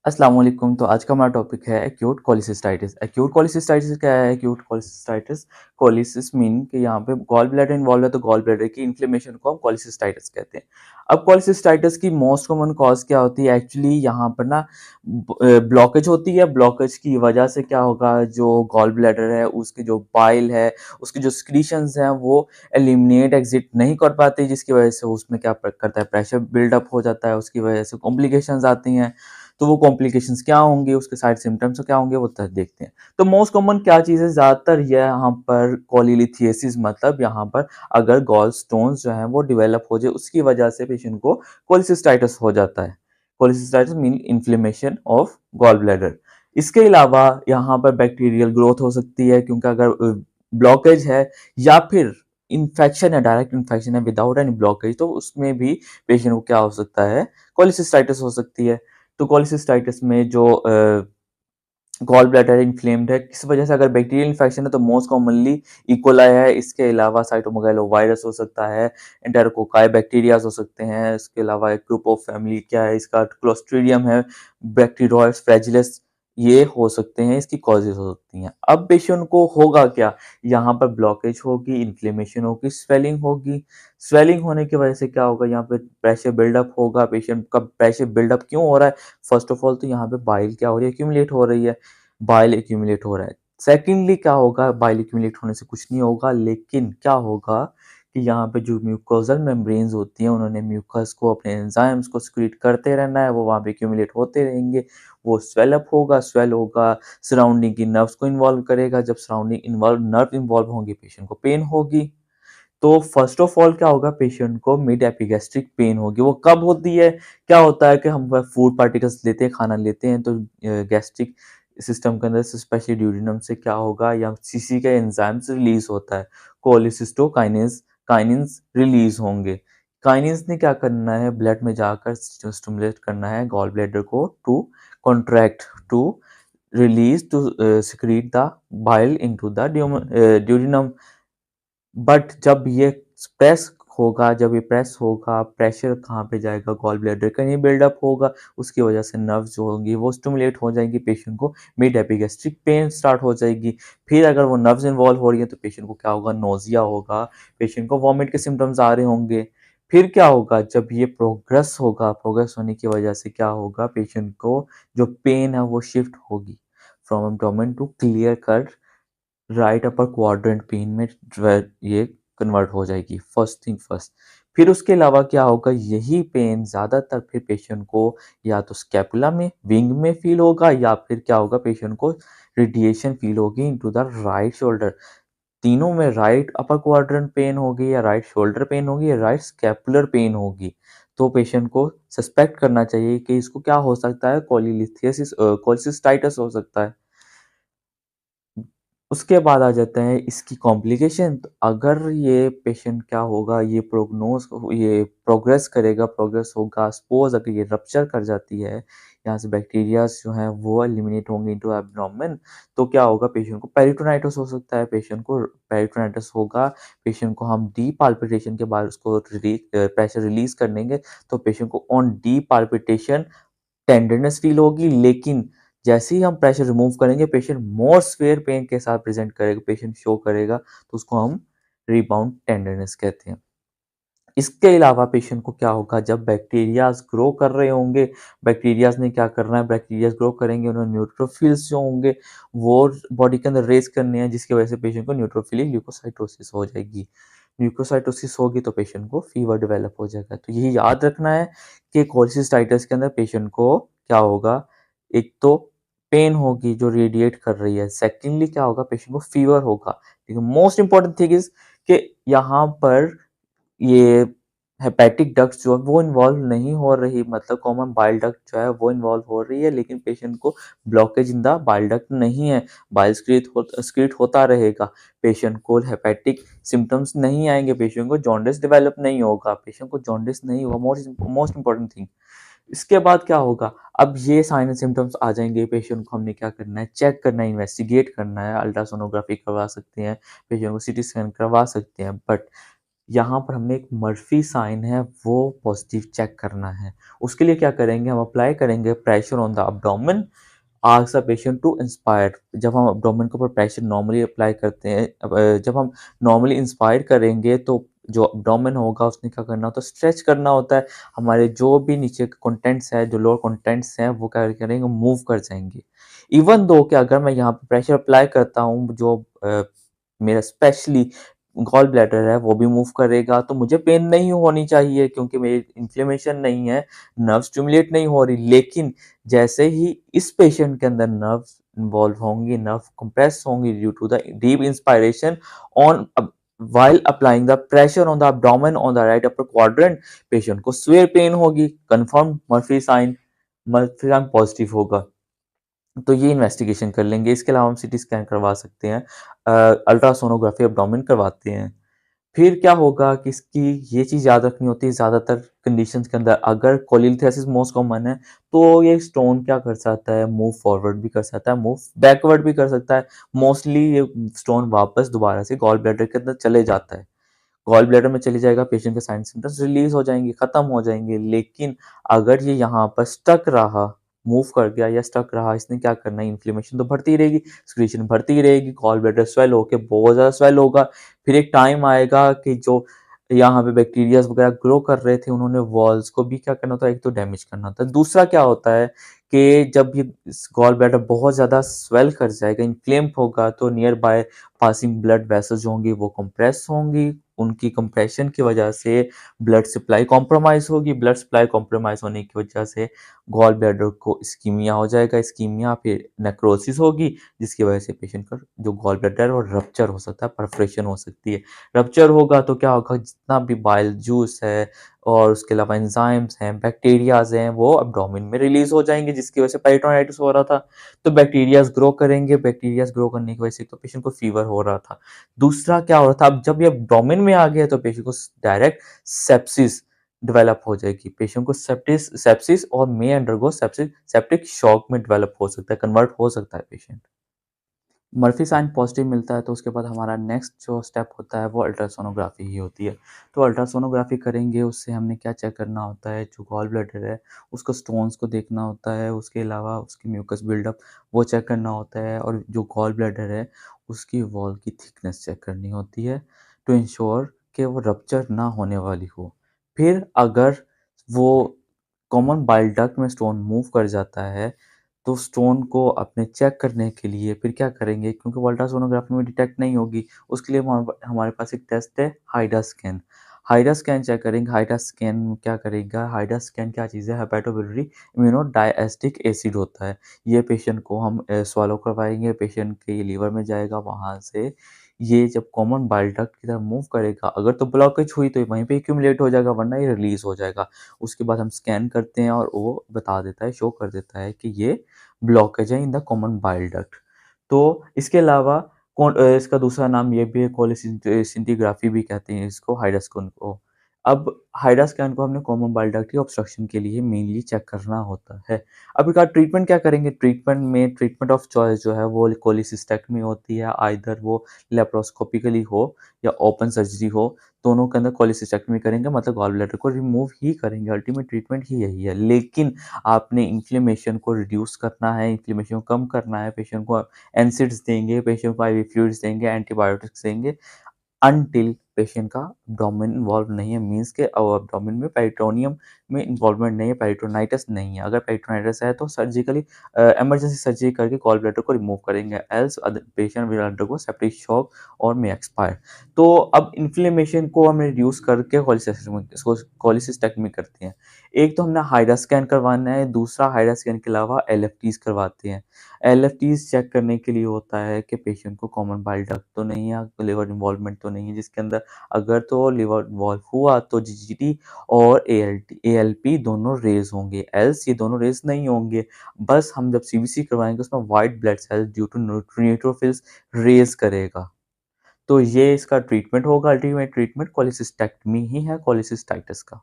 अस्सलाम वालेकुम। तो आज का हमारा टॉपिक है एक्यूट कोलिसिस्टाइटिस। एक्यूट कोलिसिस्टाइटिस क्या है? एक्यूट कोलिसिस्टाइटिस, कोलिसिस मीन कि यहाँ पे गॉल ब्लैडर इन्वॉल्व है, तो गॉल ब्लैडर की इन्फ्लेमेशन को हम कोलिसिस्टाइटिस कहते हैं। अब कोलिसिस्टाइटिस की मोस्ट कॉमन कॉज क्या होती है? एक्चुअली यहाँ पर ना ब्लॉकेज होती है। ब्लॉकेज की वजह से क्या होगा, जो गॉल ब्लैडर है उसकी जो बाइल है, उसकी जो सिक्रीशंस हैं वो एलिमिनेट एग्जिट नहीं कर पाती, जिसकी वजह से उसमें क्या करता है, प्रेशर बिल्डअप हो जाता है। उसकी वजह से कॉम्प्लिकेशंस आती हैं। तो वो कॉम्प्लिकेशंस क्या होंगे, उसके साइड सिम्टम्स क्या होंगे, वो देखते हैं। तो मोस्ट कॉमन क्या चीज़ है, ज़्यादातर ये यहाँ पर कोलिलिथियासिस, मतलब यहाँ पर अगर गॉल स्टोन्स जो हैं वो डेवलप हो जाए, उसकी वजह से पेशेंट को कोलिसिस्टाइटिस हो जाता है। Cholecystitis mean inflammation of gall bladder. इसके अलावा यहाँ पर बैक्टीरियल ग्रोथ हो सकती है, क्योंकि अगर ब्लॉकेज है या फिर इन्फेक्शन है, डायरेक्ट इन्फेक्शन है विदाउट एनी ब्लॉकेज, तो उसमें भी पेशेंट को क्या हो सकता है, कोलिसिस्टाइटिस हो सकती है। तो कोलिसिस्टाइटिस में जो गॉल ब्लैडर इन्फ्लेम्ड है, किस वजह से? अगर बैक्टीरियल इन्फेक्शन है तो मोस्ट कॉमनली इकोलाई है। इसके अलावा साइटोमेगालोवायरस हो सकता है, एंटेरोकोकाई बैक्टीरियाज हो सकते हैं। इसके अलावा एक ग्रुप ऑफ फैमिली क्या है इसका, क्लोस्ट्रीडियम है, बैक्टीरियोइड्स फ्रेजिलिस, ये हो सकते हैं, इसकी कॉजेज हो सकती हैं। अब पेशेंट को होगा क्या, यहाँ पर ब्लॉकेज होगी, इन्फ्लेमेशन होगी, स्वेलिंग होगी। स्वेलिंग होने की वजह से क्या होगा, यहाँ पे प्रेशर बिल्डअप होगा। पेशेंट का प्रेशर बिल्डअप क्यों हो रहा है? फर्स्ट ऑफ ऑल तो यहाँ पे बाइल क्या हो रही है, एक्यूमुलेट हो रही है। बाइल एक्यूमुलेट हो रहा है। सेकेंडली क्या होगा, बाइल एक्यूमुलेट होने से कुछ नहीं होगा, लेकिन क्या होगा कि यहाँ पे जो म्यूकोजल मेम्ब्रेन्स होती हैं, उन्होंने म्यूकस को, अपने एंजाइम्स को सिक्रीट करते रहना है, वो वहाँ पे एक्यूमुलेट होते रहेंगे। वो स्वेल होगा, सराउंडिंग की नर्व्स को इन्वॉल्व करेगा। जब सराउंडिंग नर्व इन्वॉल्व होंगे, पेशेंट को पेन होगी। तो फर्स्ट ऑफ ऑल क्या होगा, पेशेंट को मिड एपिगैस्ट्रिक पेन होगी। वो कब होती है? क्या होता है कि हम फूड पार्टिकल्स लेते हैं, खाना लेते हैं, तो गैस्ट्रिक सिस्टम के अंदर से, स्पेशली ड्यूडेनम से क्या होगा, या सीसी का एंजाइम्स रिलीज होता है, कोलिसिस्टोकाइनेज, काइनिन्स रिलीज होंगे। काइनिन्स ने क्या करना है, ब्लड में जाकर स्टिमुलेट करना है गॉल ब्लैडर को to contract, to release, to secrete the bile into the duodenum। But जब ये प्रेस होगा, जब ये प्रेस होगा, प्रेशर कहाँ पे जाएगा, गॉल ब्लैडर कहीं बिल्डअप होगा। उसकी वजह से नर्व्स जो होंगी वो स्टिमुलेट हो जाएंगी, पेशेंट को मिड एपिगैस्ट्रिक पेन स्टार्ट हो जाएगी। फिर अगर वो नर्व्स इन्वॉल्व हो रही है तो पेशेंट को क्या होगा, नोजिया होगा, पेशेंट को वॉमिट के सिम्टम्स आ रहे होंगे। फिर क्या होगा, जब ये प्रोग्रेस होगा, प्रोग्रेस होने की वजह से क्या होगा, पेशेंट को जो पेन है वो शिफ्ट होगी from abdomen to clear cut right upper quadrant pain में ये कन्वर्ट हो जाएगी, फर्स्ट थिंग फर्स्ट। फिर उसके अलावा क्या होगा, यही पेन ज़्यादातर फिर पेशेंट को या तो स्कैपुला में, विंग में फील होगा, या फिर क्या होगा, पेशेंट को रेडिएशन फील होगी इनटू द राइट शोल्डर। तीनों में राइट अपर क्वाड्रेंट पेन होगी, या राइट शोल्डर पेन होगी, या राइट स्कैपुलर पेन होगी। तो पेशेंट को सस्पेक्ट करना चाहिए कि इसको क्या हो सकता है, कोलिलिथियासिस, कोलिसिस्टाइटिस हो सकता है। उसके बाद आ जाते हैं इसकी कॉम्प्लिकेशन। तो अगर ये पेशेंट क्या होगा, ये प्रोग्रेस करेगा, प्रोग्रेस होगा, सपोज अगर ये रप्चर कर जाती है, यहाँ से बैक्टीरियाज जो हैं वो एलिमिनेट होंगे इनटू एब्डोमेन, तो क्या होगा, पेशेंट को पेरिटोनाइटिस हो सकता है। पेशेंट को पेरिटोनाइटिस होगा, पेशेंट को हम डी पाल्पिटेशन के बाद उसको प्रेशर रिलीज कर देंगे, तो पेशेंट को on D palpitation tenderness feel होगी। लेकिन जैसे ही हम प्रेशर रिमूव करेंगे, पेशेंट मोर स्वेयर पेन के साथ प्रेजेंट करेगा, पेशेंट शो करेगा, तो उसको हम रिबाउंड टेंडरनेस कहते हैं। इसके अलावा पेशेंट को क्या होगा, जब बैक्टीरियाज ग्रो कर रहे होंगे, बैक्टीरियाज ने क्या करना है, बैक्टीरियाज ग्रो करेंगे, उन्होंने न्यूट्रोफिल्स जो होंगे वो बॉडी के अंदर रेज करने हैं, जिसकी वजह से पेशेंट को न्यूट्रोफिलिक ल्यूकोसाइटोसिस हो जाएगी। ल्यूकोसाइटोसिस होगी तो पेशेंट को फीवर डेवलप हो जाएगा। तो यही याद रखना है कि कोलिसिस्टाइटिस के अंदर पेशेंट को क्या होगा, एक तो पेन होगी जो रेडिएट कर रही है, सेकेंडली क्या होगा, पेशेंट को फीवर होगा। लेकिन मोस्ट इंपॉर्टेंट थिंग इज कि यहाँ पर ये हेपेटिक डक्ट्स जो है वो इन्वॉल्व नहीं हो रही, मतलब कॉमन बाइल डक्ट जो है वो इन्वॉल्व हो रही है, लेकिन पेशेंट को blockage in the bile duct नहीं है। बाइल स्क्रीट होता रहेगा, पेशेंट को हेपेटिक सिम्टम्स नहीं आएंगे, पेशेंट को जॉन्डिस डेवलप नहीं होगा, पेशेंट को जॉन्डिस नहीं होगा, मोस्ट इंपॉर्टेंट थिंग। इसके बाद क्या होगा, अब ये साइन एंड सिम्टम्स आ जाएंगे, पेशेंट को हमने क्या करना है, चेक करना है, इन्वेस्टिगेट करना है, अल्ट्रासोनोग्राफी करवा सकते हैं, पेशेंट को सीटी स्कैन करवा सकते हैं। बट यहाँ पर हमने एक मर्फी साइन है वो पॉजिटिव चेक करना है। उसके लिए क्या करेंगे, हम अप्लाई करेंगे pressure on the abdomen, ask the patient to inspire. जब हम अब्डोमेन के ऊपर प्रेशर नॉर्मली अप्लाई करते हैं, जब हम नॉर्मली इंस्पायर करेंगे तो जो अब्डोमेन होगा उसने क्या करना होता है, स्ट्रेच करना होता है। हमारे जो भी नीचे के कंटेंट्स है, जो लोअर कंटेंट्स हैं, वो क्या करेंगे, मूव कर जाएंगे। इवन दो कि अगर मैं यहाँ पे प्रेशर अप्लाई करता हूँ, जो मेरा स्पेशली गॉल ब्लैडर है वो भी मूव करेगा, तो मुझे पेन नहीं होनी चाहिए क्योंकि मेरी इन्फ्लेमेशन नहीं है, नर्व स्टिमुलेट नहीं हो रही। लेकिन जैसे ही इस पेशेंट के अंदर नर्व्स इन्वॉल्व होंगी, नर्व कंप्रेस होंगी due to the deep inspiration on while applying the pressure on the abdomen on the right upper quadrant, patient को स्वेयर पेन होगी, कंफर्म मर्फी साइन पॉजिटिव होगा। तो ये इन्वेस्टिगेशन कर लेंगे। इसके अलावा हम सीटी स्कैन करवा सकते हैं, अल्ट्रासोनोग्राफी एब्डोमेन करवाते हैं। फिर क्या होगा कि इसकी ये चीज़ याद रखनी होती है, ज़्यादातर कंडीशंस के अंदर अगर कोलिलिथेसिस मोस्ट कॉमन है, तो ये स्टोन क्या कर सकता है, मूव फॉरवर्ड भी कर सकता है, मूव बैकवर्ड भी कर सकता है। मोस्टली ये स्टोन वापस दोबारा से गॉल ब्लैडर के अंदर चले जाता है। गॉल ब्लैडर में चली जाएगा, पेशेंट के साइन सिम्टम्स रिलीज हो जाएंगे, खत्म हो जाएंगे। लेकिन अगर ये यहाँ पर स्टक रहा, मूव कर गया या स्टक रहा, इसने क्या करना है, इन्फ्लेमेशन तो बढ़ती रहेगी, सिक्रीशन बढ़ती रहेगी, गॉल ब्लैडर स्वेल होकर बहुत ज़्यादा स्वेल होगा। फिर एक टाइम आएगा कि जो यहाँ पे बैक्टीरियाज वगैरह ग्रो कर रहे थे, उन्होंने वॉल्स को भी क्या करना होता है, एक तो डैमेज करना होता है। दूसरा क्या होता है कि जब ये गॉल ब्लैडर बहुत ज़्यादा स्वेल कर जाएगा, इन्फ्लेम्ड होगा, तो near by passing blood vessels होंगी वो कंप्रेस होंगी, उनकी कंप्रेशन की वजह से ब्लड सप्लाई कॉम्प्रोमाइज़ होगी, ब्लड सप्लाई कॉम्प्रोमाइज़ होने की वजह से गॉल ब्लैडर को इस्कीमिया हो जाएगा, इस्कीमिया फिर नेक्रोसिस होगी, जिसकी वजह से पेशेंट का जो गॉल ब्लैडर है वो रप्चर हो सकता है, परफोरेशन हो सकती है। रप्चर होगा तो क्या होगा, जितना भी बाइल जूस है और उसके अलावा एंजाइम्स हैं, बैक्टीरियाज़ हैं, वो एब्डोमेन में रिलीज़ हो जाएँगे, जिसकी वजह से पेरिटोनाइटिस हो रहा था। तो बैक्टीरियाज़ ग्रो करेंगे, बैक्टीरियाज़ ग्रो करने की वजह से तो पेशेंट को फीवर हो रहा था। दूसरा क्या हो रहा था, अब जब ये एब्डोमेन में आ गया तो पेशेंट को डायरेक्ट सेप्सिस डेवलप हो जाएगी। पेशेंट को सेप्सिस और मे अंडरगो सेप्टिक शॉक में डेवलप हो सकता है, कन्वर्ट हो सकता है पेशेंट। मर्फी साइन पॉजिटिव मिलता है तो उसके बाद हमारा नेक्स्ट जो स्टेप होता है वो अल्ट्रासोनोग्राफी ही होती है। तो अल्ट्रासोनोग्राफी करेंगे, उससे हमने क्या चेक करना होता है, जो गॉल ब्लैडर है उसको स्टोन्स को देखना होता है, उसके अलावा उसकी म्यूकस बिल्डअप वो चेक करना होता है, और जो गॉल ब्लैडर है उसकी वॉल की थिकनेस चेक करनी होती है टू इंश्योर कि वो रप्चर ना होने वाली हो। फिर अगर वो कॉमन बाइल डक्ट में स्टोन मूव कर जाता है, तो स्टोन को अपने चेक करने के लिए फिर क्या करेंगे, क्योंकि वो अल्ट्रासोनोग्राफी में डिटेक्ट नहीं होगी, उसके लिए हमारे पास एक टेस्ट है, हाइडा स्कैन। हाइडा स्कैन चेक करेंगे। हाइडा स्कैन क्या करेगा, हाइडा स्कैन क्या चीज़ है, हेपेटोबिलिरी इम्यूनोडायस्टिक एसिड होता है। ये पेशेंट को हम स्वॉलो करवाएंगे, पेशेंट के लीवर में जाएगा, वहाँ से ये जब कॉमन बाइल डक्ट की तरफ मूव करेगा, अगर तो ब्लॉकेज हुई तो वहीं पे एक्यूमुलेट हो जाएगा, वरना ये रिलीज हो जाएगा। उसके बाद हम स्कैन करते हैं और वो बता देता है, शो कर देता है कि ये ब्लॉकेज है in the common bile duct. तो इसके अलावा इसका दूसरा नाम ये भी है, कोलेसिंटिग्राफी भी कहते हैं इसको, हाइड्रोस्कोन को। अब हाइड्रा स्कैन को हमने कॉमन बाइल डक्ट की ऑब्स्ट्रक्शन के लिए मेनली चेक करना होता है। अब इसका ट्रीटमेंट क्या करेंगे, ट्रीटमेंट ऑफ चॉइस जो है वो कोलिसिस्टेक्टमी होती है, आइदर वो लेप्रोस्कोपिकली हो या ओपन सर्जरी हो, दोनों के अंदर कोलिसिस्टेक्टमी करेंगे, मतलब गॉल ब्लैडर को रिमूव ही करेंगे, अल्टीमेट ट्रीटमेंट ही यही है। लेकिन आपने इन्फ्लेमेशन को रिड्यूस करना है, इन्फ्लेमेशन को कम करना है, पेशेंट को एनसिड्स देंगे, पेशेंट को आईवी फ्लूइड्स देंगे, एंटीबायोटिक्स देंगे, अनटिल पेशेंट का एब्डोमेन इन्वॉल्व नहीं है, मीन्स के एब्डोमेन में पेरिटोनियम में इन्वॉल्वमेंट नहीं है, पेरिटोनाइटिस नहीं है। अगर पेरिटोनाइटिस है तो सर्जिकली इमरजेंसी सर्जरी करके गॉल ब्लैडर को रिमूव करेंगे, else patient will undergo septic shock और मे एक्सपायर। तो अब इन्फ्लेमेशन को हम रिड्यूस करके कोलिसिस्टेक्टमी करते हैं। एक तो हमने हाइड्रा स्कैन करवाना है, दूसरा हाइड्रा स्कैन के अलावा एलएफटीज करवाते हैं। एलएफटीज चेक करने के लिए होता है कि पेशेंट को कॉमन बाइल डक्ट तो नहीं है, लिवर इन्वॉल्वमेंट तो नहीं है, जिसके अंदर अगर तो लिवर इन्वॉल्व हुआ तो जीजीटी और एएलपी दोनों रेज होंगे, एल्स ये दोनों रेज नहीं होंगे। बस हम जब सीबीसी करवाएंगे उसमें white blood cell due to neutrophils raise करेगा। तो ये इसका ट्रीटमेंट होगा, अल्टीमेट ट्रीटमेंट कोलिसिस्टेक्टमी ही है कोलिसिस्टाइटिस का।